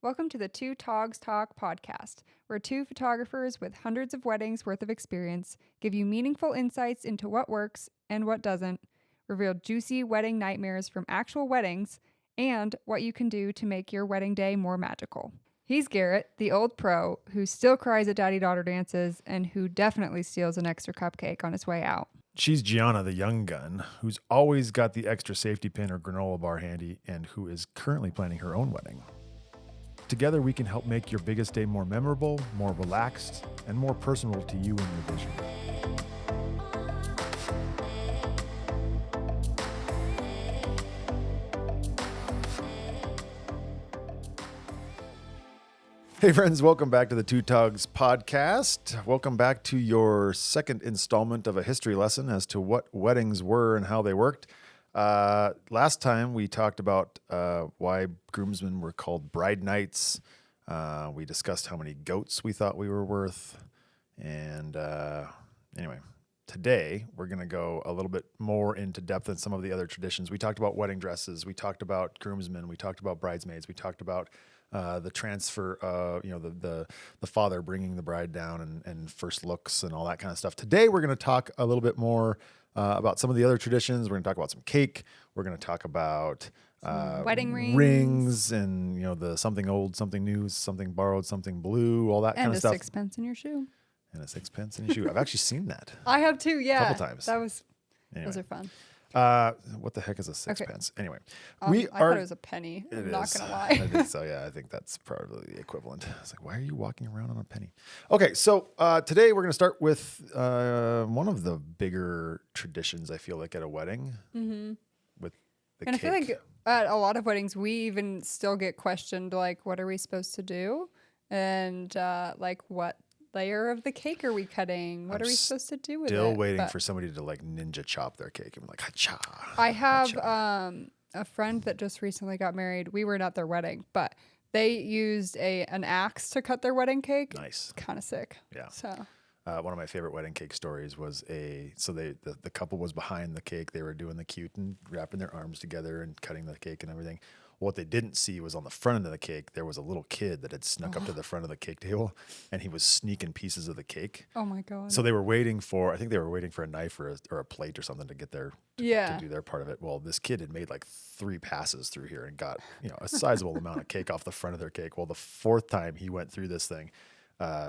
Welcome to the Two Togs Talk podcast, where two photographers with hundreds of weddings worth of experience give you meaningful insights into what works and what doesn't, reveal juicy wedding nightmares from actual weddings, and what you can do to make your wedding day more magical. He's Garrett, the old pro, who still cries at daddy-daughter dances and who definitely steals an extra cupcake on his way out. She's Gianna, the young gun, who's always got the extra safety pin or granola bar handy and who is currently planning her own wedding. Together, we can help make your biggest day more memorable, more relaxed, and more personal to you and your vision. Hey friends, welcome back to the Two Togs podcast. Welcome back to your second installment of a history lesson as to what weddings were and how they worked. Last time we talked about why groomsmen were called bride knights. We discussed how many goats we thought we were worth. And anyway, today we're going to go a little bit more into depth than some of the other traditions. We talked about wedding dresses. We talked about groomsmen. We talked about bridesmaids. We talked about the transfer, the father bringing the bride down and first looks and all that kind of stuff. Today we're going to talk a little bit more about some of the other traditions. We're going to talk about some cake. We're going to talk about wedding rings and, the something old, something new, something borrowed, something blue, all that kind of stuff. And a sixpence in your shoe. And a sixpence in your shoe. I've actually seen that. I have too, yeah. A couple times. Those Anyway. are fun. What the heck is a sixpence? Okay. Anyway, I thought it was a penny. I'm not going to lie. I think so. Yeah, I think that's probably the equivalent. It's like, why are you walking around on a penny? Okay, so today we're going to start with one of the bigger traditions, I feel like, at a wedding with the And cake. I feel like at a lot of weddings, we even still get questioned, like, what are we supposed to do? And like, what layer of the cake are we cutting? What are we supposed to do with it? Still waiting for somebody to like ninja chop their cake and be like, ha-cha. I have a friend that just recently got married. We were not their wedding, but they used an axe to cut their wedding cake. Nice. Kind of sick. Yeah. So one of my favorite wedding cake stories was the couple was behind the cake. They were doing the cute and wrapping their arms together and cutting the cake and everything. What they didn't see was on the front end of the cake, there was a little kid that had snuck up to the front of the cake table, and he was sneaking pieces of the cake. Oh my God. So they were waiting for a knife or a plate or something to get to do their part of it. Well, this kid had made like 3 passes through here and got, a sizable amount of cake off the front of their cake. Well, the 4th time he went through this thing,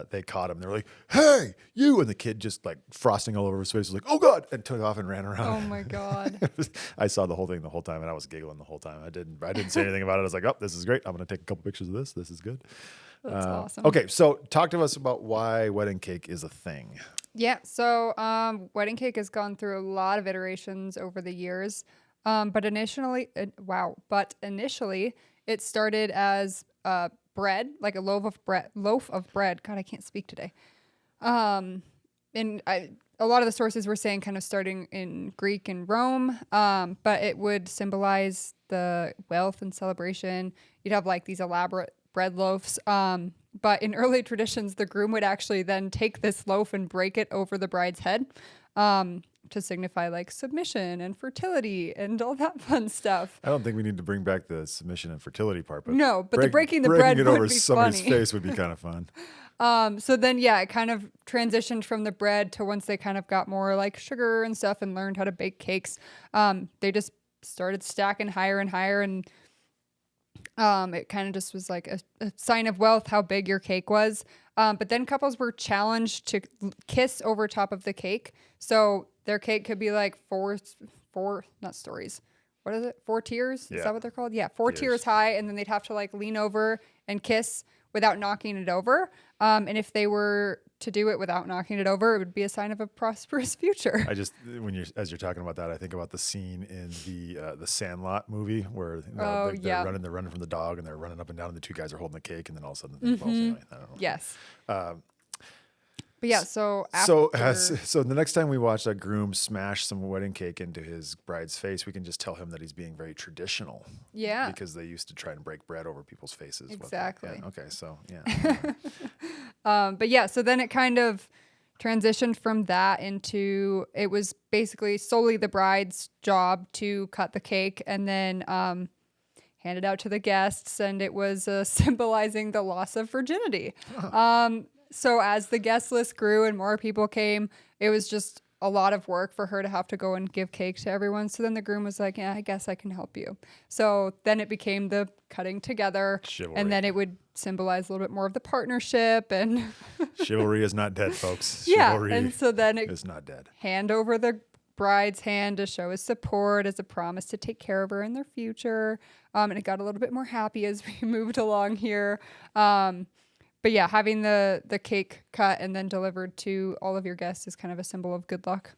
they caught him. They were like, "Hey, you!" And the kid just like frosting all over his face was like, "Oh God!" and took off and ran around. Oh my God. I saw the whole thing the whole time, and I was giggling the whole time. I didn't say anything about it. I was like, "Oh, this is great. I'm going to take a couple pictures of this. This is good." That's awesome. Okay, so talk to us about why wedding cake is a thing. Yeah. So wedding cake has gone through a lot of iterations over the years. But initially it started as bread, like a loaf of bread. God, I can't speak today. A lot of the sources were saying kind of starting in Greek and Rome, but it would symbolize the wealth and celebration. You'd have like these elaborate bread loaves. But in early traditions, the groom would actually then take this loaf and break it over the bride's head to signify like submission and fertility and all that fun stuff. I don't think we need to bring back the submission and fertility part, but the breaking the bread it would over be somebody's funny. face would be kind of fun. So then, it kind of transitioned from the bread to once they kind of got more like sugar and stuff and learned how to bake cakes. They just started stacking higher and higher, and it kind of just was like a sign of wealth how big your cake was. But then couples were challenged to kiss over top of the cake. So their cake could be like four not stories. What is it? 4 tiers? Yeah. Is that what they're called? Yeah, 4 tiers high. And then they'd have to like lean over and kiss without knocking it over. And if they were to do it without knocking it over, it would be a sign of a prosperous future. As you're talking about that, I think about the scene in the Sandlot movie where they're running from the dog and they're running up and down and the 2 guys are holding the cake and then all of a sudden the thing falls away. I don't know. Yes. But yeah, so the next time we watch a groom smash some wedding cake into his bride's face, we can just tell him that he's being very traditional. Yeah. Because they used to try and break bread over people's faces. Exactly. Yeah, okay, so yeah. But yeah, so then it kind of transitioned from that into, it was basically solely the bride's job to cut the cake, and then handed out to the guests, and it was symbolizing the loss of virginity. So as the guest list grew and more people came, it was just a lot of work for her to have to go and give cake to everyone. So then the groom was like, yeah, I guess I can help you. So then it became the cutting together. Chivalry. And then it would symbolize a little bit more of the partnership. And Chivalry is not dead, folks. yeah. Chivalry And so then it is not dead. hand over the bride's hand to show his support as a promise to take care of her in their future. And it got a little bit more happy as we moved along here. But yeah, having the cake cut and then delivered to all of your guests is kind of a symbol of good luck.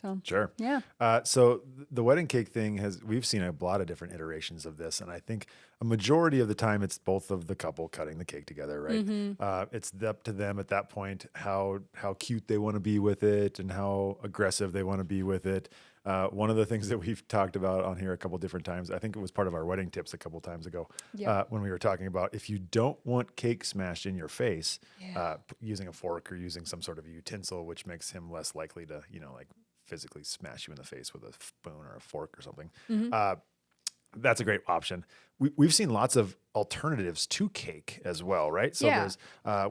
So Sure. yeah. So the wedding cake thing we've seen a lot of different iterations of this. And I think a majority of the time it's both of the couple cutting the cake together, right? It's up to them at that point, how cute they want to be with it and how aggressive they want to be with it. One of the things that we've talked about on here a couple different times, I think it was part of our wedding tips a couple times ago, when we were talking about if you don't want cake smashed in your face, using a fork or using some sort of utensil, which makes him less likely to, like physically smash you in the face with a spoon or a fork or something. That's a great option. We've seen lots of alternatives to cake as well, right? So there's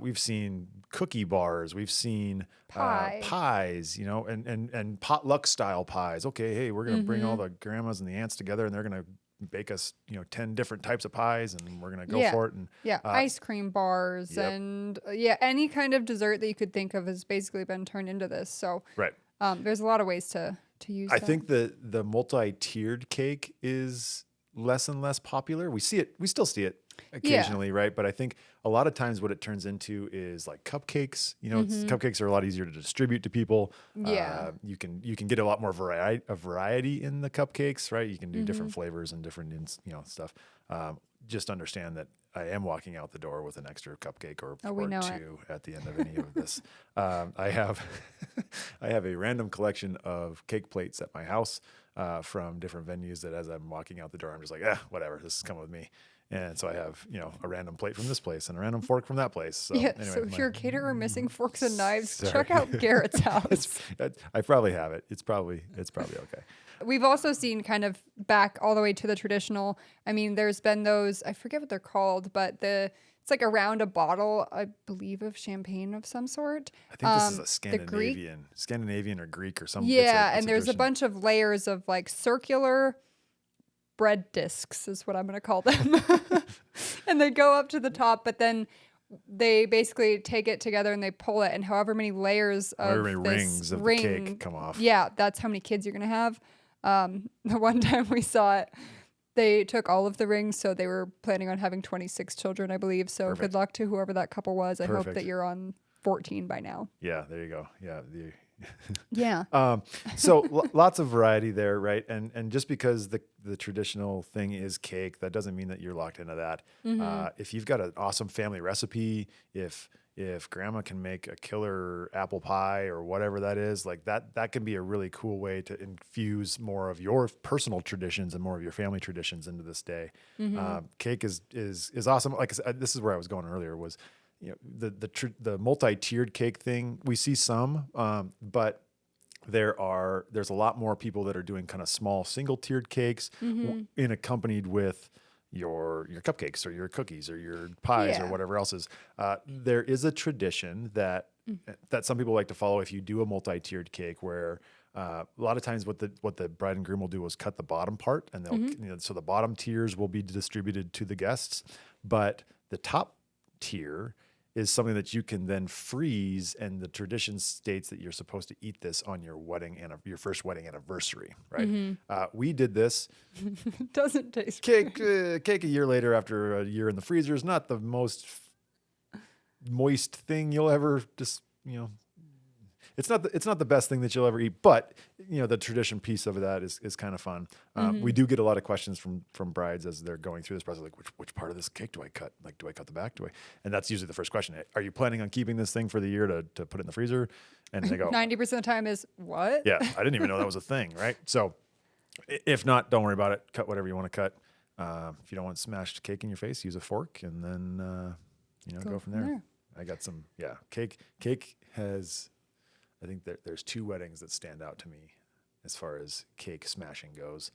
we've seen cookie bars, we've seen pies, and potluck style pies. Okay, hey, we're gonna bring all the grandmas and the aunts together, and they're gonna bake us, 10 different types of pies, and we're gonna go for it. And ice cream bars and any kind of dessert that you could think of has basically been turned into this. So right. There's a lot of ways to use I that. think the multi-tiered cake is less and less popular. We still see it occasionally, right? But I think a lot of times what it turns into is like cupcakes. Cupcakes are a lot easier to distribute to people. Yeah. You can get a lot more variety in the cupcakes, right? You can do different flavors and different stuff. Just understand that I am walking out the door with an extra cupcake or two at the end of any of this. I have a random collection of cake plates at my house from different venues that as I'm walking out the door, I'm just like, whatever, this is coming with me. And so I have, a random plate from this place and a random fork from that place. So, anyway, so if you're a caterer missing forks and knives, check out Garrett's house. I probably have it. It's probably okay. We've also seen kind of back all the way to the traditional. I mean, there's been those, I forget what they're called, but it's like around a bottle, I believe, of champagne of some sort. I think this is a Scandinavian or Greek or something. Yeah, and there's a bunch of layers of like circular bread discs is what I'm going to call them. And they go up to the top, but then they basically take it together and they pull it, and however many layers of rings of the cake come off. Yeah, that's how many kids you're going to have. The one time we saw it, they took all of the rings, so they were planning on having 26 children, I believe. So Perfect. Good luck to whoever that couple was. I Perfect. hope that you're on 14 by now. Yeah, there you go. Yeah. Yeah. So lots of variety there, right? And just because the traditional thing is cake, that doesn't mean that you're locked into that. If you've got an awesome family recipe, if grandma can make a killer apple pie or whatever that is, like that can be a really cool way to infuse more of your personal traditions and more of your family traditions into this day. Cake is awesome. Like I said, this is where I was going earlier was, the multi-tiered cake thing. We see some, but there's a lot more people that are doing kind of small single-tiered cakes accompanied with your cupcakes or your cookies or your pies or whatever else is. There is a tradition that some people like to follow if you do a multi-tiered cake where a lot of times what the bride and groom will do is cut the bottom part, and they'll so the bottom tiers will be distributed to the guests, but the top tier is something that you can then freeze, and the tradition states that you're supposed to eat this on your your first wedding anniversary, right? We did this. Doesn't taste cake a year later after a year in the freezer is not the most moist thing you'll ever it's not the best thing that you'll ever eat, but the tradition piece of that is kind of fun. We do get a lot of questions from brides as they're going through this process, like which part of this cake do I cut? Like, do I cut the back? And that's usually the first question. Are you planning on keeping this thing for the year to put it in the freezer? And they go 90% of the time is what? Yeah, I didn't even know that was a thing, right? So if not, don't worry about it. Cut whatever you want to cut. If you don't want smashed cake in your face, use a fork, and then go from there. I got some cake. Cake has. I think there's two weddings that stand out to me as far as cake smashing goes.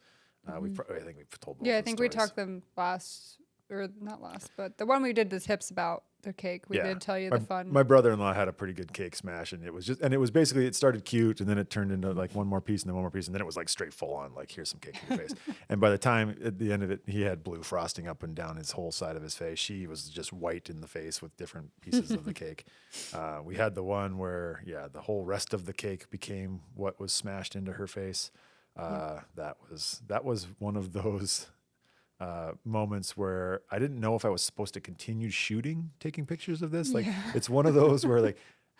I think we've told both Yeah, I the think we stories. talked them last, or not last, but the one we did the tips about the cake. We did tell you the fun. My brother-in-law had a pretty good cake smash, and it was basically, it started cute, and then it turned into like one more piece, and then one more piece, and then it was like straight full on, like, here's some cake in your face. And by the time at the end of it, he had blue frosting up and down his whole side of his face. She was just white in the face with different pieces of the cake. We had the one where, the whole rest of the cake became what was smashed into her face. That was one of those moments where I didn't know if I was supposed to continue taking pictures of this. Like, it's one of those where, like,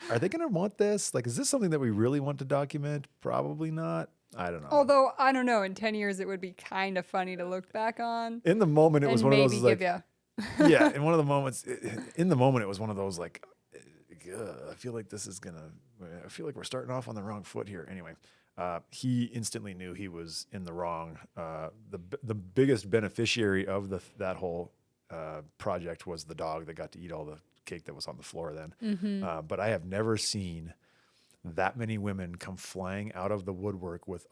are they going to want this? Like, is this something that we really want to document? Probably not. I don't know. Although, I don't know, in 10 years, it would be kind of funny to look back on. In the moment, it was one of those, like, yeah, in one of the moments, in the moment, it was one of those, like, I feel like I feel like we're starting off on the wrong foot here. Anyway, he instantly knew he was in the wrong. The biggest beneficiary of that whole project was the dog that got to eat all the cake that was on the floor then. But I have never seen that many women come flying out of the woodwork with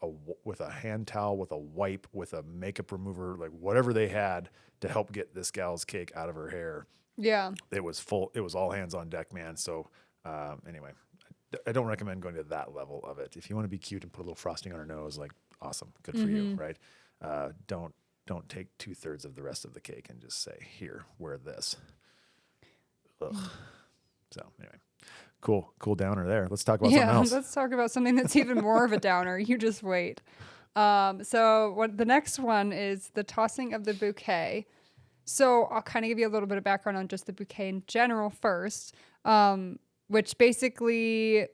a hand towel, with a wipe, with a makeup remover, like whatever they had to help get this gal's cake out of her hair. Yeah. It was full. It was all hands on deck, man. So anyway, I don't recommend going to that level of it. If you want to be cute and put a little frosting on her nose, like, awesome, good for you, right? Don't take 2/3 of the rest of the cake and just say, here, wear this. Ugh. So anyway, cool downer there. Let's talk about something else. Let's talk about something that's even more of a downer. You just wait. So the next one is the tossing of the bouquet. So I'll kind of give you a little bit of background on just the bouquet in general first, which basically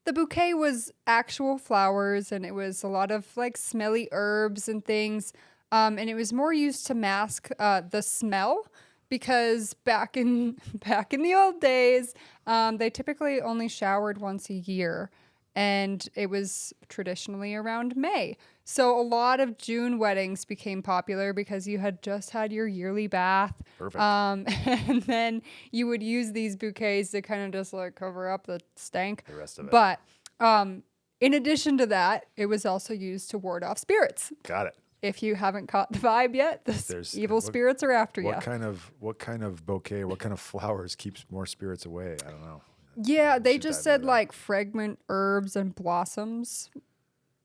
the bouquet was actual flowers, and it was a lot of like smelly herbs and things. And it was more used to mask the smell, because back in the old days, they typically only showered once a year, and it was traditionally around May. So a lot of June weddings became popular because you had just had your yearly bath. Perfect. And then you would use these bouquets to kind of just like cover up the stank. The rest of it. But in addition to that, it was also used to ward off spirits. Got it. If you haven't caught the vibe yet, evil spirits are after you. What kind of bouquet, what kind of flowers keeps more spirits away? I don't know. Yeah, they just said like fragrant herbs and blossoms,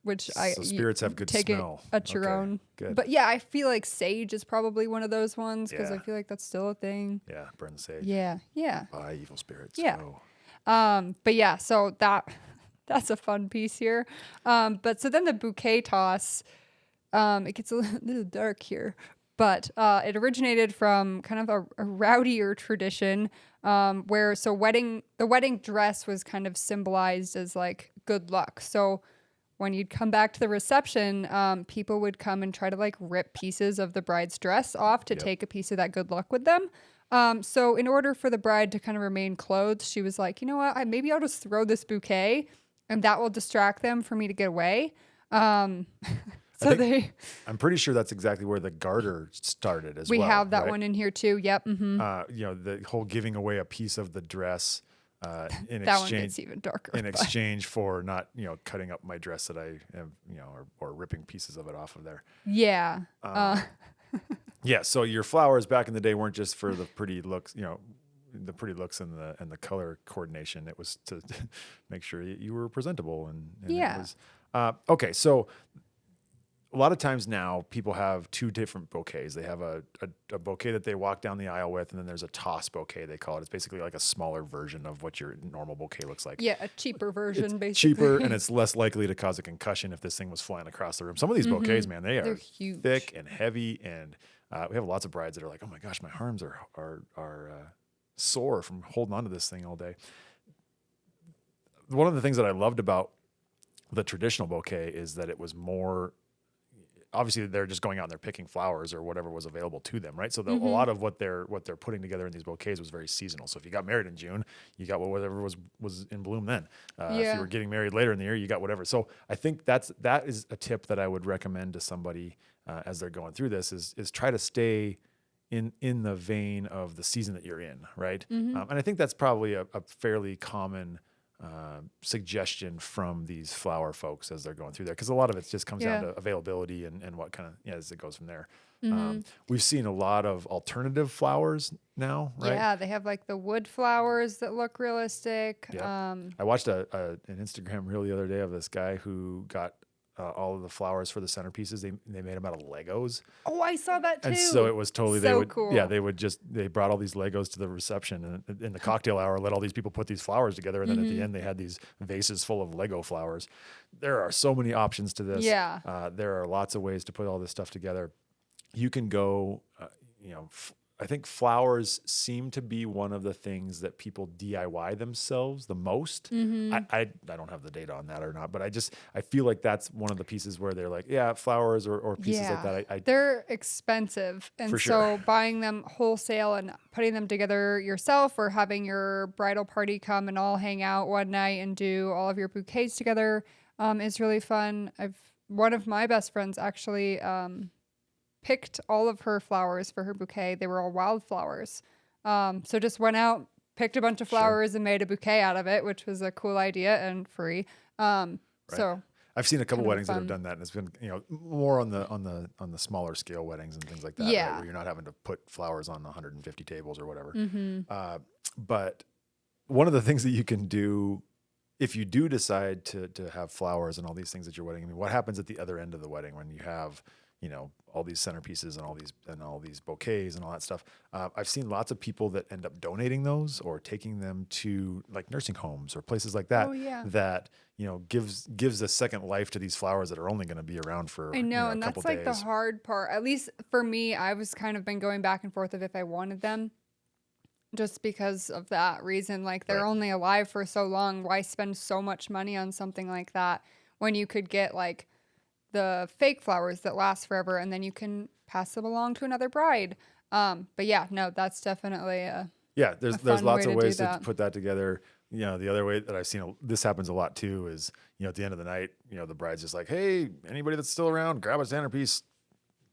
which spirits have good take smell. It at your own. Good. But yeah, I feel like sage is probably one of those ones, because Yeah. I feel like that's still a thing. Yeah, burn the sage. Yeah. Bye, evil spirits. Yeah. Go. But yeah, so that's a fun piece here. But so then the bouquet toss, it gets a little dark here, but it originated from kind of a rowdier tradition, where the wedding dress was kind of symbolized as like good luck. So when you'd come back to the reception, people would come and try to like rip pieces of the bride's dress off to take a piece of that good luck with them. So in order for the bride to kind of remain clothed, she was like, you know what, maybe I'll just throw this bouquet, and that will distract them for me to get away. I'm pretty sure that's exactly where the garter started as well. We have that right? one in here too. Yep. Mm-hmm. The whole giving away a piece of the dress in that one gets even darker. In exchange for not, cutting up my dress that I have, or ripping pieces of it off of there. Yeah. Yeah. So your flowers back in the day weren't just for the pretty looks, the pretty looks and the color coordination. It was to make sure you were presentable and yeah. It was, okay. So a lot of times now people have two different bouquets. They have a bouquet that they walk down the aisle with, and then there's a toss bouquet, they call it. It's basically like a smaller version of what your normal bouquet looks like. Yeah, a cheaper version, it's basically. Cheaper, and it's less likely to cause a concussion if this thing was flying across the room. Some of these bouquets, man, they're huge, thick and heavy, and we have lots of brides that are like, oh my gosh, my arms are sore from holding on to this thing all day. One of the things that I loved about the traditional bouquet is that it was more, obviously they're just going out and they're picking flowers or whatever was available to them, right? So a lot of what they're putting together in these bouquets was very seasonal. So if you got married in June, you got whatever was in bloom then. If you were getting married later in the year, you got whatever. So I think that is a tip that I would recommend to somebody as they're going through this is try to stay in the vein of the season that you're in, right? And I think that's probably a fairly common suggestion from these flower folks as they're going through there, because a lot of it just comes down to availability and what kind of as it goes from there. We've seen a lot of alternative flowers now, right? Yeah, they have like the wood flowers that look realistic. Yeah. I watched an Instagram reel the other day of this guy who got all of the flowers for the centerpieces. They made them out of Legos. Oh, I saw that too. And so it was totally cool. They brought all these Legos to the reception, and in the cocktail hour let all these people put these flowers together, and then at the end they had these vases full of Lego flowers. There are so many options to this. Yeah. There are lots of ways to put all this stuff together. You can go, I think flowers seem to be one of the things that people DIY themselves the most. I don't have the data on that or not, but I feel like that's one of the pieces where they're like, yeah, flowers or pieces like that. They're expensive. And For so sure. buying them wholesale and putting them together yourself, or having your bridal party come and all hang out one night and do all of your bouquets together is really fun. One of my best friends actually picked all of her flowers for her bouquet. They were all wildflowers. So just went out, picked a bunch of flowers and made a bouquet out of it, which was a cool idea and free. So I've seen a couple kind of weddings that have fun. done that, and it's been more on the smaller scale weddings and things like that, Yeah. right, where you're not having to put flowers on 150 tables or whatever. But one of the things that you can do if you do decide to have flowers and all these things at your wedding, I mean, what happens at the other end of the wedding when you have all these centerpieces and all these bouquets and all that stuff? I've seen lots of people that end up donating those or taking them to like nursing homes or places like that. Oh, yeah. That gives a second life to these flowers that are only going to be around for I know, a and couple that's like days. the hard part. At least for me, I was kind of been going back and forth of if I wanted them, just because of that reason. Like they're Right. only alive for so long. Why spend so much money on something like that when you could get like the fake flowers that last forever, and then you can pass them along to another bride. But yeah, no, that's definitely There's fun lots way of to do ways to that. put that together. The other way that I've seen this happens a lot too is, at the end of the night, the bride's just like, hey, anybody that's still around, grab a centerpiece.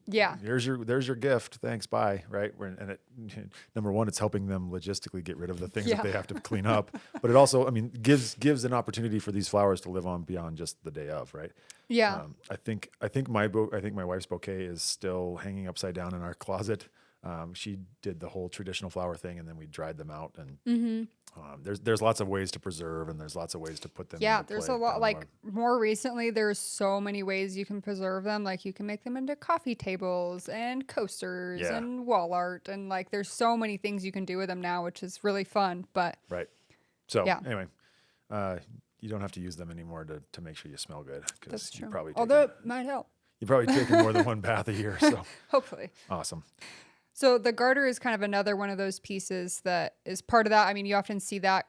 yeah. There's your gift. Thanks. Bye. Right. And number one, it's helping them logistically get rid of the things that they have to clean up. But it also, gives an opportunity for these flowers to live on beyond just the day of. Right. Yeah. I think my wife's bouquet is still hanging upside down in our closet. She did the whole traditional flower thing, and then we dried them out. And there's lots of ways to preserve, and there's lots of ways to put them. Yeah, into there's play a lot. down the Like line. more recently, there's so many ways you can preserve them. Like you can make them into coffee tables and coasters Yeah. and wall art, and like there's so many things you can do with them now, which is really fun. But Right. So Yeah. anyway, you don't have to use them anymore to make sure you smell good. that's true. Probably Although it might help, you're probably taking more than one bath a year. So hopefully. awesome. So the garter is kind of another one of those pieces that is part of that. I mean, you often see that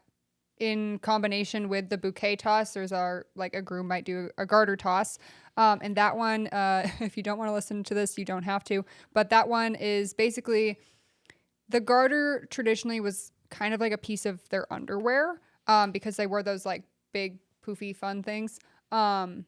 in combination with the bouquet toss. There's a groom might do a garter toss. And that one, if you don't want to listen to this, you don't have to. But that one is basically, the garter traditionally was kind of like a piece of their underwear, because they wore those like big poofy fun things. And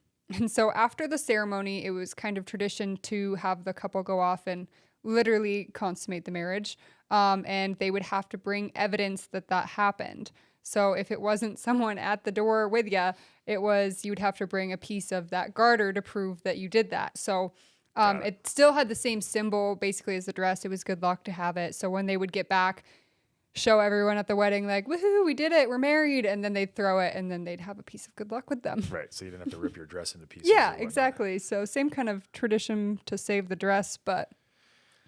so after the ceremony, it was kind of tradition to have the couple go off and literally consummate the marriage. And they would have to bring evidence that happened. So if it wasn't someone at the door with you, you'd have to bring a piece of that garter to prove that you did that. So it still had the same symbol basically as the dress. It was good luck to have it. So when they would get back, show everyone at the wedding like, woohoo, we did it, we're married. And then they'd throw it, and then they'd have a piece of good luck with them. Right. So you didn't have to rip your dress into pieces. Yeah, or whatnot. exactly. So same kind of tradition to save the dress, but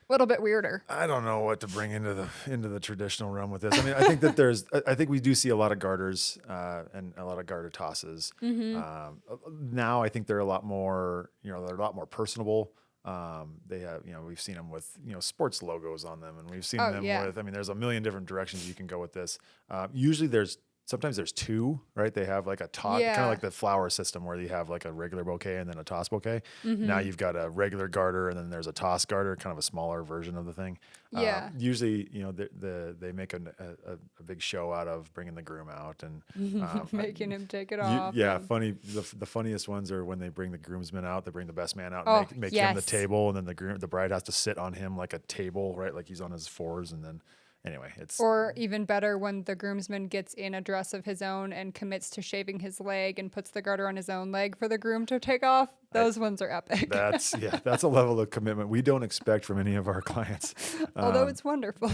a little bit weirder. I don't know what to bring into the traditional realm with this. I mean, I think that I think we do see a lot of garters and a lot of garter tosses. Now I think they're a lot more, they're a lot more personable. They have, we've seen them with, sports logos on them, and we've seen them with, there's a million different directions you can go with this. Usually sometimes there's two, right? They have like a toss, kind of like the flower system where you have like a regular bouquet and then a toss bouquet. Now you've got a regular garter, and then there's a toss garter, kind of a smaller version of the thing. Yeah. Usually, they make a big show out of bringing the groom out and Making him take it off. funny. The funniest ones are when they bring the groomsmen out. They bring the best man out Oh, and make him the yes. table, and then the bride has to sit on him like a table, right? Like he's on his fours, and then anyway, it's Or even better, when the groomsman gets in a dress of his own and commits to shaving his leg and puts the garter on his own leg for the groom to take off. Those ones are epic. that's a level of commitment we don't expect from any of our clients. Although it's wonderful.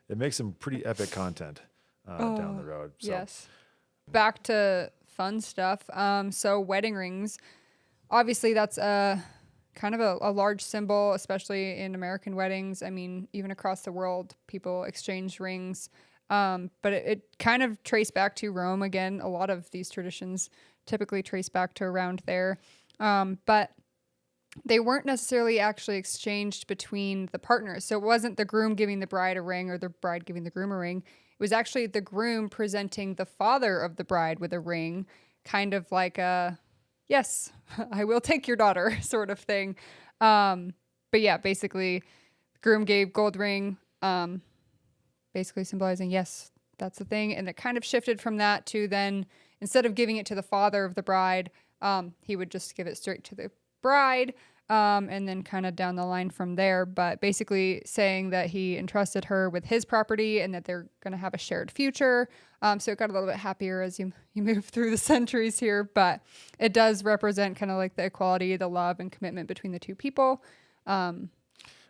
It makes some pretty epic content down the road. So. Yes. Back to fun stuff. So wedding rings, obviously that's kind of a large symbol, especially in American weddings. I mean, even across the world, people exchange rings. But it kind of traced back to Rome. Again, a lot of these traditions typically trace back to around there. But they weren't necessarily actually exchanged between the partners. So it wasn't the groom giving the bride a ring or the bride giving the groom a ring. It was actually the groom presenting the father of the bride with a ring, kind of like a, yes, I will take your daughter sort of thing. But yeah, basically, the groom gave gold ring, basically symbolizing, yes, that's the thing. And it kind of shifted from that to then, instead of giving it to the father of the bride, he would just give it straight to the bride, and then kind of down the line from there. But basically saying that he entrusted her with his property and that they're going to have a shared future. So it got a little bit happier as you move through the centuries here. But it does represent kind of like the equality, the love, and commitment between the two people.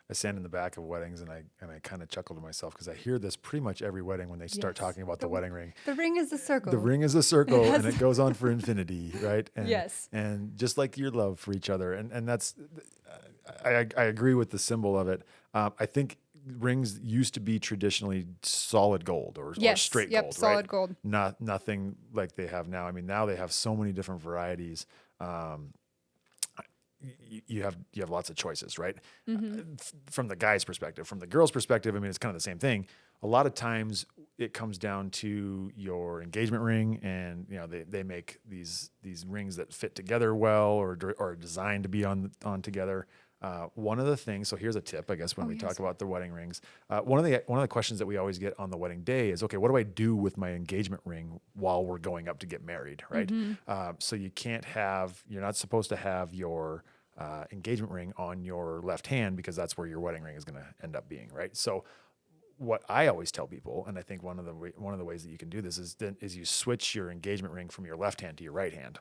I stand in the back of weddings and I kind of chuckle to myself because I hear this pretty much every wedding when they start talking about the wedding ring. The ring is a circle. The ring is a circle and it goes on for infinity, right? And, yes. And just like your love for each other. And that's, I agree with the symbol of it. I think rings used to be traditionally solid gold or straight gold, solid right? gold. Nothing like they have now. I mean, now they have so many different varieties. You have lots of choices, right? From the guy's perspective. From the girl's perspective, I mean, it's kind of the same thing. A lot of times it comes down to your engagement ring, and they make these rings that fit together well or are designed to be on together. One of the things, so here's a tip, I guess, when we talk about the wedding rings. One of the questions that we always get on the wedding day is, okay, what do I do with my engagement ring while we're going up to get married, right? So you're not supposed to have your engagement ring on your left hand because that's where your wedding ring is going to end up being, right? So what I always tell people, and I think one of the ways that you can do this is you switch your engagement ring from your left hand to your right hand.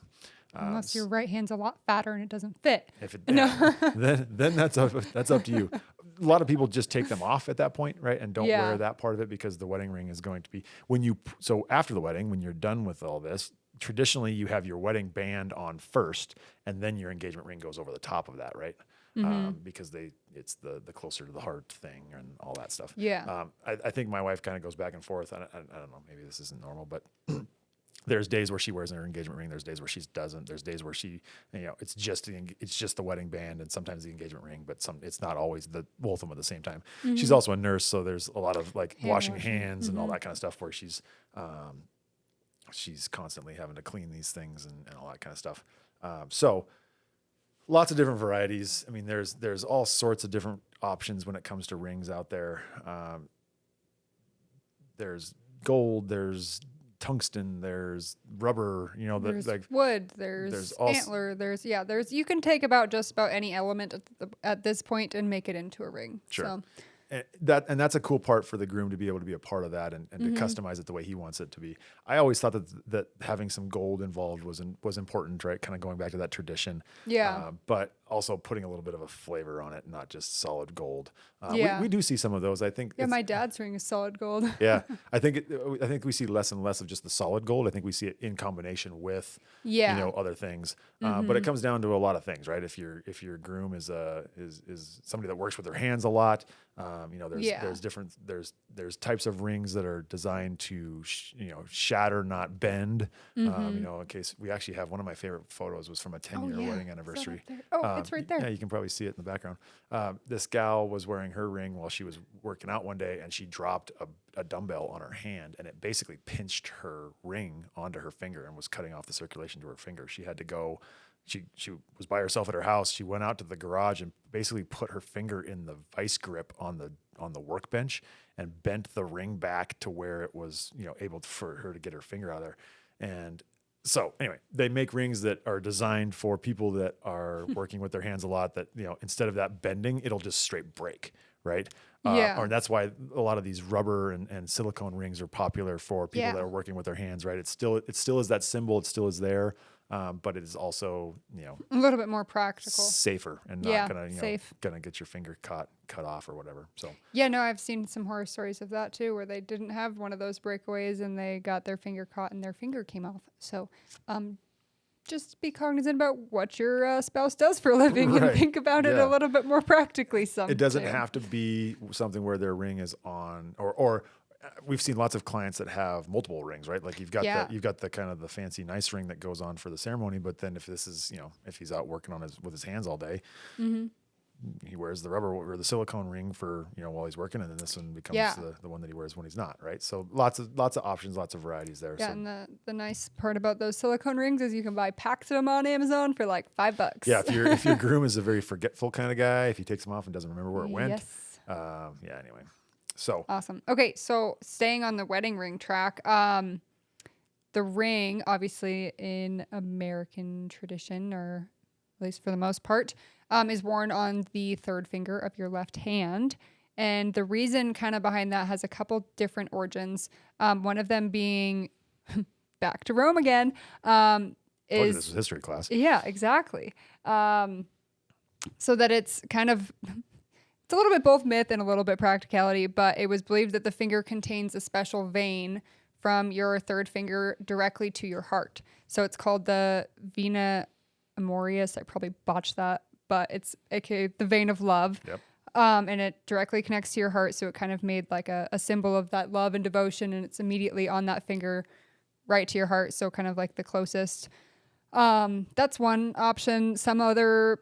Unless your right hand's a lot fatter and it doesn't fit. If it then that's up to you. A lot of people just take them off at that point, right? And don't wear that part of it because the wedding ring is going to be so after the wedding, when you're done with all this, traditionally you have your wedding band on first and then your engagement ring goes over the top of that, right? Because it's the closer to the heart thing and all that stuff. Yeah. I think my wife kind of goes back and forth. I don't know, maybe this isn't normal, but there's days where she wears her engagement ring. There's days where she doesn't. There's days where she, it's just the wedding band and sometimes the engagement ring, but it's not always both of them at the same time. She's also a nurse, so there's a lot of washing hands and all that kind of stuff where she's constantly having to clean these things and all that kind of stuff. So lots of different varieties. I mean, there's all sorts of different options when it comes to rings out there. There's gold, there's tungsten, there's rubber, there's wood, there's antler, there's you can take just about any element at this point and make it into a ring. Sure. So. And that's a cool part for the groom to be able to be a part of that and to customize it the way he wants it to be. I always thought that having some gold involved was important, right? Kind of going back to that tradition. Yeah. But also putting a little bit of a flavor on it, not just solid gold. Yeah. We do see some of those. I think. Yeah, my dad's ring is solid gold. Yeah, I think we see less and less of just the solid gold. I think we see it in combination with other things. But it comes down to a lot of things, right? If your groom is somebody that works with their hands a lot. There's types of rings that are designed to shatter, not bend. In case we actually have one of my favorite photos was from a 10-year wedding anniversary. It's right there. Yeah, you can probably see it in the background. This gal was wearing her ring while she was working out one day, and she dropped a dumbbell on her hand, and it basically pinched her ring onto her finger and was cutting off the circulation to her finger. She had to go. She was by herself at her house. She went out to the garage and basically put her finger in the vice grip on the workbench and bent the ring back to where it was able for her to get her finger out of there. And so anyway, they make rings that are designed for people that are working with their hands a lot. That instead of that bending, it'll just straight break, right? Yeah. Or that's why a lot of these rubber and silicone rings are popular for people Yeah. that are working with their hands, right? It still is that symbol. It still is there. But it is also, a little bit more practical. safer and not Yeah, gonna, safe. gonna get your finger cut off or whatever. So Yeah, no, I've seen some horror stories of that too, where they didn't have one of those breakaways and they got their finger caught and their finger came off. So, just be cognizant about what your spouse does for a living Right. and think about it Yeah. a little bit more practically. it doesn't have to be something where their ring is on, or we've seen lots of clients that have multiple rings, right? Like you've got the kind of the fancy nice ring that goes on for the ceremony, but then if this is, if he's out working with his hands all day, he wears the rubber or the silicone ring for, while he's working, and then this one becomes the one that he wears when he's not, right? So lots of options, lots of varieties there. Yeah, So, and the nice part about those silicone rings is you can buy packs of them on Amazon for like $5. yeah, if your groom is a very forgetful kind of guy, if he takes them off and doesn't remember where it went, Yes. Anyway, so Awesome. Okay, so staying on the wedding ring track, the ring, obviously in American tradition, or at least for the most part, is worn on the third finger of your left hand. And the reason kind of behind that has a couple different origins. One of them being back to Rome again. this was history class. Yeah, exactly. So that it's kind of, it's a little bit both myth and a little bit practicality, but it was believed that the finger contains a special vein from your third finger directly to your heart. So it's called the vena amoris. I probably botched that, but it's aka the vein of love. Yep. And it directly connects to your heart. So it kind of made like a symbol of that love and devotion, and it's immediately on that finger right to your heart. So kind of like the closest. That's one option. Some other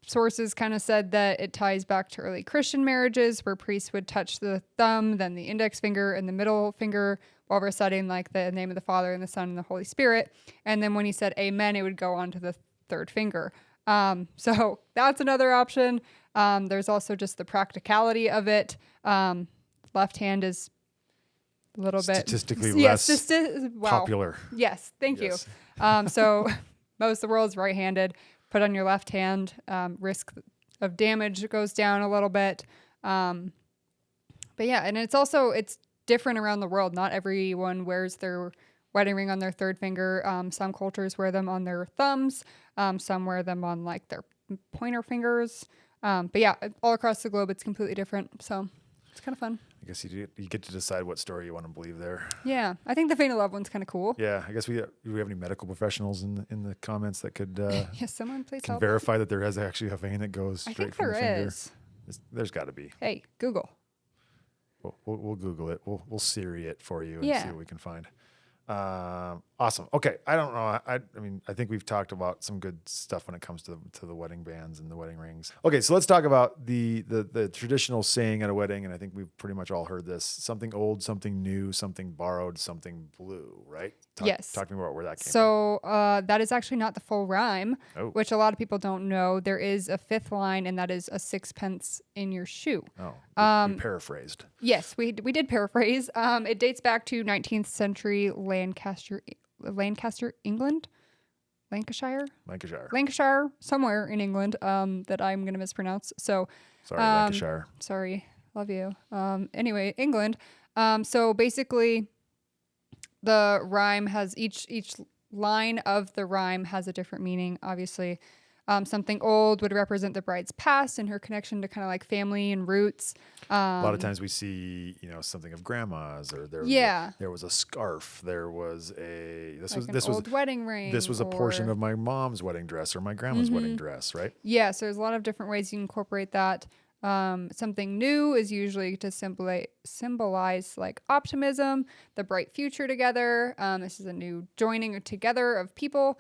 sources kind of said that it ties back to early Christian marriages where priests would touch the thumb, then the index finger and the middle finger while reciting like the name of the Father and the Son and the Holy Spirit. And then when he said amen, it would go on to the third finger. So that's another option. There's also just the practicality of it. Left hand is a little bit statistically less popular. Yes, thank Yes. you. So most of the world is right-handed. Put on your left hand. Risk of damage goes down a little bit. But yeah, and it's different around the world. Not everyone wears their wedding ring on their third finger. Some cultures wear them on their thumbs. Some wear them on like their pointer fingers. But yeah, all across the globe, it's completely different. So it's kind of fun. I guess you get to decide what story you want to believe there. Yeah, I think the vein of love one's kind of cool. Yeah, I guess do we have any medical professionals in the comments that could Yes, someone please can help. verify that there is actually a vein that goes I straight think from the there finger? is. There's got to be. Hey, Google. We'll Google it. We'll Siri it for you and Yeah. see what we can find. Awesome. Okay. I don't know. I mean, I think we've talked about some good stuff when it comes to the wedding bands and the wedding rings. Okay. So let's talk about the traditional saying at a wedding. And I think we've pretty much all heard this: something old, something new, something borrowed, something blue, right? Yes. Talk to me about where that came from. So that is actually not the full rhyme, Oh. which a lot of people don't know. There is a fifth line, and that is a sixpence in your shoe. Oh, we paraphrased. Yes, we did paraphrase. It dates back to 19th century Lancaster, England, Lancashire, somewhere in England. That I'm gonna mispronounce. So Sorry, Lancashire. sorry, love you. Anyway, England. So basically, the rhyme has each line of the rhyme has a different meaning. Obviously, something old would represent the bride's past and her connection to kind of like family and roots. A lot of times we see, something of grandma's, or there was a scarf. There was this old wedding ring. This was a portion or- of my mom's wedding dress or my grandma's wedding dress, right? Yeah, so there's a lot of different ways you incorporate that. Something new is usually to symbolize like optimism, the bright future together. This is a new joining together of people.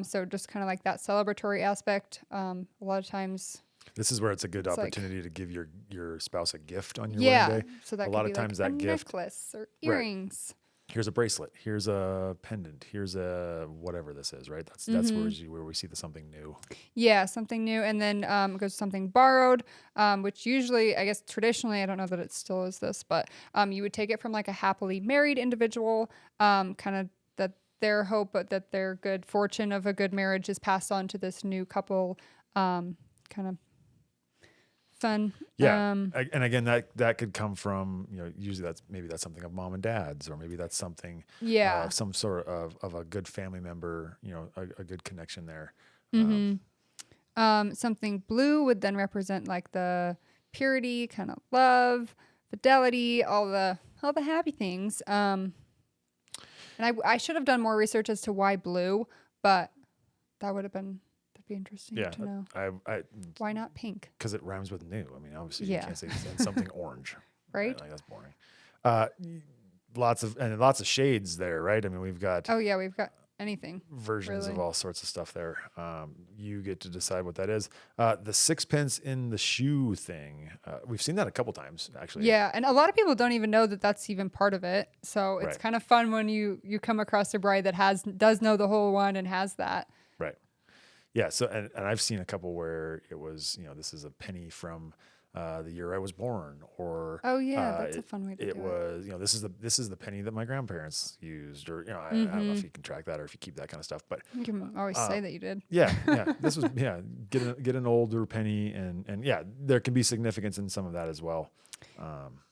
So just kind of like that celebratory aspect. A lot of times. This is where it's a good It's like- opportunity to give your spouse a gift on your Yeah, wedding day. so that a could lot be of times like that a gift, necklace or earrings. here's a bracelet, here's a pendant, here's a whatever this is, right? That's where we see the something new. Yeah, something new. And then it goes to something borrowed, which usually, I guess traditionally, I don't know that it still is this, but you would take it from like a happily married individual, kind of that their hope, but that their good fortune of a good marriage is passed on to this new couple, kind of fun. Yeah. And again, that could come from, usually that's something of mom and dad's, or maybe that's something Yeah. of some sort of a good family member, a good connection there. Something blue would then represent like the purity, kind of love, fidelity, all the happy things. And I should have done more research as to why blue, but that'd be interesting Yeah. to know. Why not pink? Because it rhymes with new. I mean, obviously Yeah. you can't say something orange. Right? Like that's boring. Lots of shades there, right? I mean, we've got Oh yeah, we've got anything. versions really. of all sorts of stuff there. You get to decide what that is. The sixpence in the shoe thing. We've seen that a couple times, actually. Yeah, and a lot of people don't even know that that's even part of it. So it's Right. kind of fun when you come across a bride that does know the whole one and has that. Right. Yeah. So, and I've seen a couple where it was, this is a penny from the year I was born, or Oh yeah, that's a fun way to do it was, this is the penny that my grandparents used, or I don't know if you can track that or if you keep that kind of stuff, but You can always say that you did. yeah, this was get an older penny, and yeah, there can be significance in some of that as well.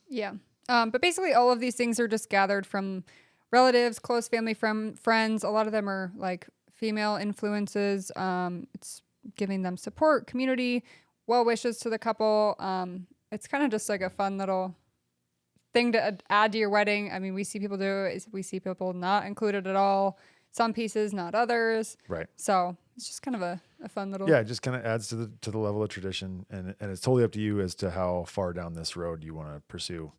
Yeah. But basically all of these things are just gathered from relatives, close family, from friends. A lot of them are like female influences. It's giving them support, community, well wishes to the couple. It's kind of just like a fun little thing to add to your wedding. I mean, we see people do it. We see people not included at all. Some pieces, not others. Right. So it's just kind of a fun little. Yeah, it just kind of adds to the level of tradition, and it's totally up to you as to how far down this road you want to pursue.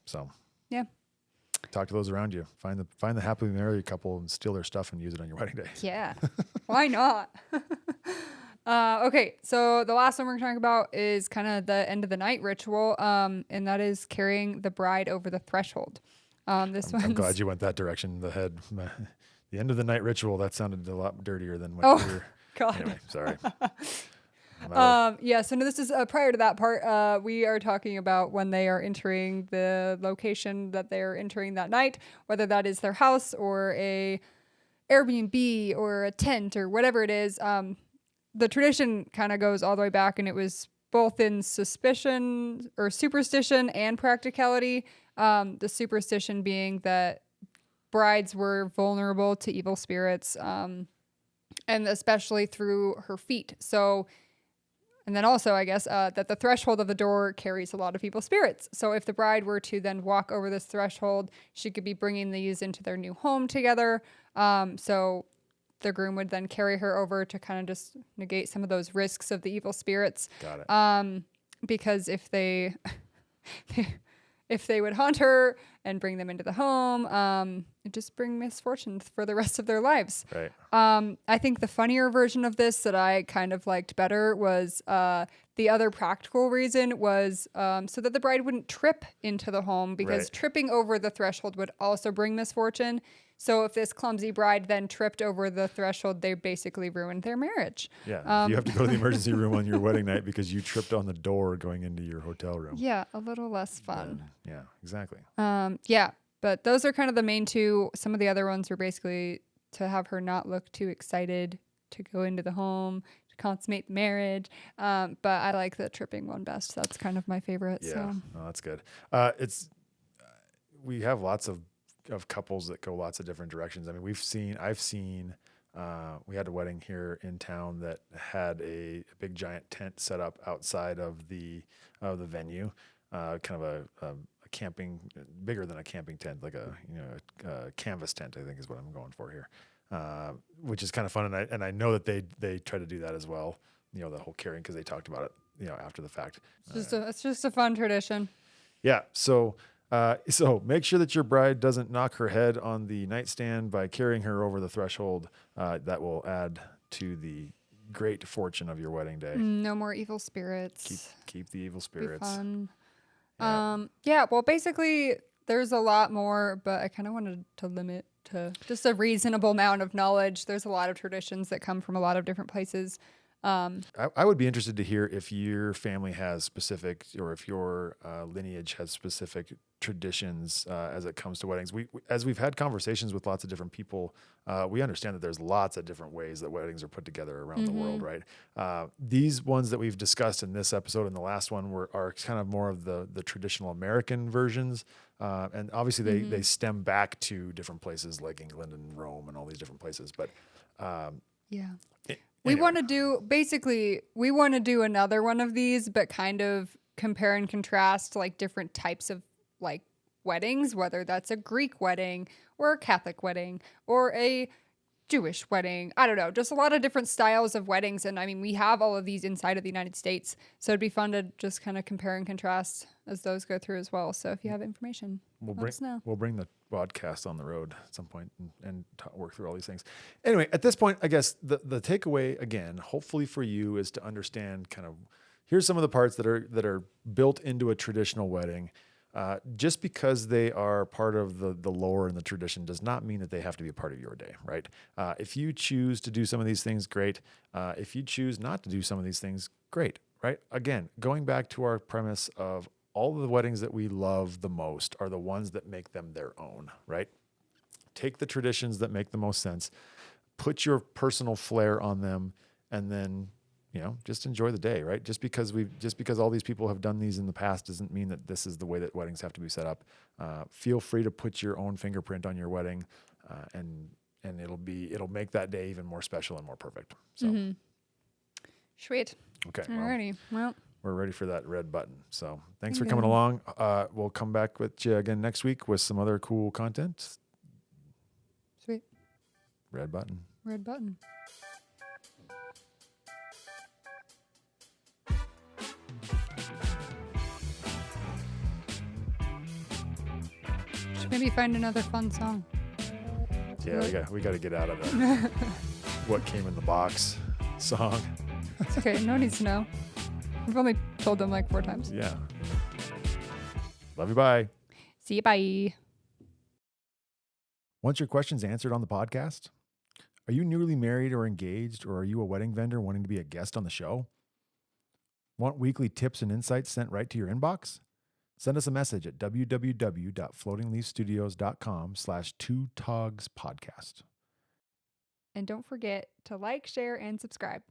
So Yeah. talk to those around you. Find the happily married couple and steal their stuff and use it on your wedding day. Yeah. Why not? Okay, so the last one we're going to talk about is kind of the end of the night ritual, and that is carrying the bride over the threshold. I'm glad you went that direction. The end of the night ritual, that sounded a lot dirtier than what you were. God. Anyway, sorry. Yeah, so no, this is prior to that part. We are talking about when they are entering the location that they're entering that night, whether that is their house or a Airbnb or a tent or whatever it is. The tradition kind of goes all the way back, and it was both in suspicion or superstition and practicality. The superstition being that brides were vulnerable to evil spirits, and especially through her feet. So, and then also, I guess, that the threshold of the door carries a lot of evil spirits. So if the bride were to then walk over this threshold, she could be bringing these into their new home together. So the groom would then carry her over to kind of just negate some of those risks of the evil spirits. Got it. Because if they would haunt her and bring them into the home, it just bring misfortune for the rest of their lives. Right. I think the funnier version of this that I kind of liked better was the other practical reason was so that the bride wouldn't trip into the home, because Right. tripping over the threshold would also bring misfortune. So if this clumsy bride then tripped over the threshold, they basically ruined their marriage. Yeah. You have to go to the emergency room on your wedding night because you tripped on the door going into your hotel room. Yeah, a little less fun. Yeah, exactly. Yeah, but those are kind of the main two. Some of the other ones were basically to have her not look too excited to go into the home, to consummate the marriage. But I like the tripping one best. That's kind of my favorite. Yeah, So. no, that's good. We have lots of couples that go lots of different directions. I mean, I've seen, we had a wedding here in town that had a big giant tent set up outside of the venue, kind of a camping, bigger than a camping tent, like a canvas tent, I think is what I'm going for here, which is kind of fun. And I know that they try to do that as well, the whole carrying, because they talked about it, after the fact. It's just a fun tradition. Yeah. So make sure that your bride doesn't knock her head on the nightstand by carrying her over the threshold. That will add to the great fortune of your wedding day. No more evil spirits. Keep the evil Be spirits. fun. Yeah. Well, basically, there's a lot more, but I kind of wanted to limit to just a reasonable amount of knowledge. There's a lot of traditions that come from a lot of different places. I would be interested to hear if your family has specific, or if your lineage has specific traditions as it comes to weddings. As we've had conversations with lots of different people, we understand that there's lots of different ways that weddings are put together around the world, right? These ones that we've discussed in this episode and the last one are kind of more of the traditional American versions. And obviously they stem back to different places like England and Rome and all these different places. But we anyway. want to do another one of these, but kind of compare and contrast like different types of like weddings, whether that's a Greek wedding or a Catholic wedding or a Jewish wedding. I don't know, just a lot of different styles of weddings. And I mean, we have all of these inside of the United States. So it'd be fun to just kind of compare and contrast as those go through as well. So if you have information, let us know. We'll bring the podcast on the road at some point and work through all these things. Anyway, at this point, I guess the takeaway again, hopefully for you, is to understand kind of, here's some of the parts that are built into a traditional wedding. Just because they are part of the lore and the tradition does not mean that they have to be a part of your day, right? If you choose to do some of these things, great. If you choose not to do some of these things, great, right? Again, going back to our premise of all of the weddings that we love the most are the ones that make them their own, right? Take the traditions that make the most sense, put your personal flair on them, and then just enjoy the day, right? Just because all these people have done these in the past doesn't mean that this is the way that weddings have to be set up. Feel free to put your own fingerprint on your wedding, and it'll make that day even more special and more perfect. So, Sweet. Okay. Alrighty. Well, we're ready for that red button. So thanks for coming along. We'll come back with you again next week with some other cool content. Sweet. Red button. Red button. Should maybe find another fun song. Yeah, we got to get out of the what came in the box song. It's okay. No one needs to know. We've only told them like 4 times. Yeah. Love you. Bye. See you. Bye. Want your questions answered on the podcast? Are you newly married or engaged, or are you a wedding vendor wanting to be a guest on the show? Want weekly tips and insights sent right to your inbox? Send us a message at www.floatingleafstudios.com/2togspodcast. And don't forget to like, share, and subscribe.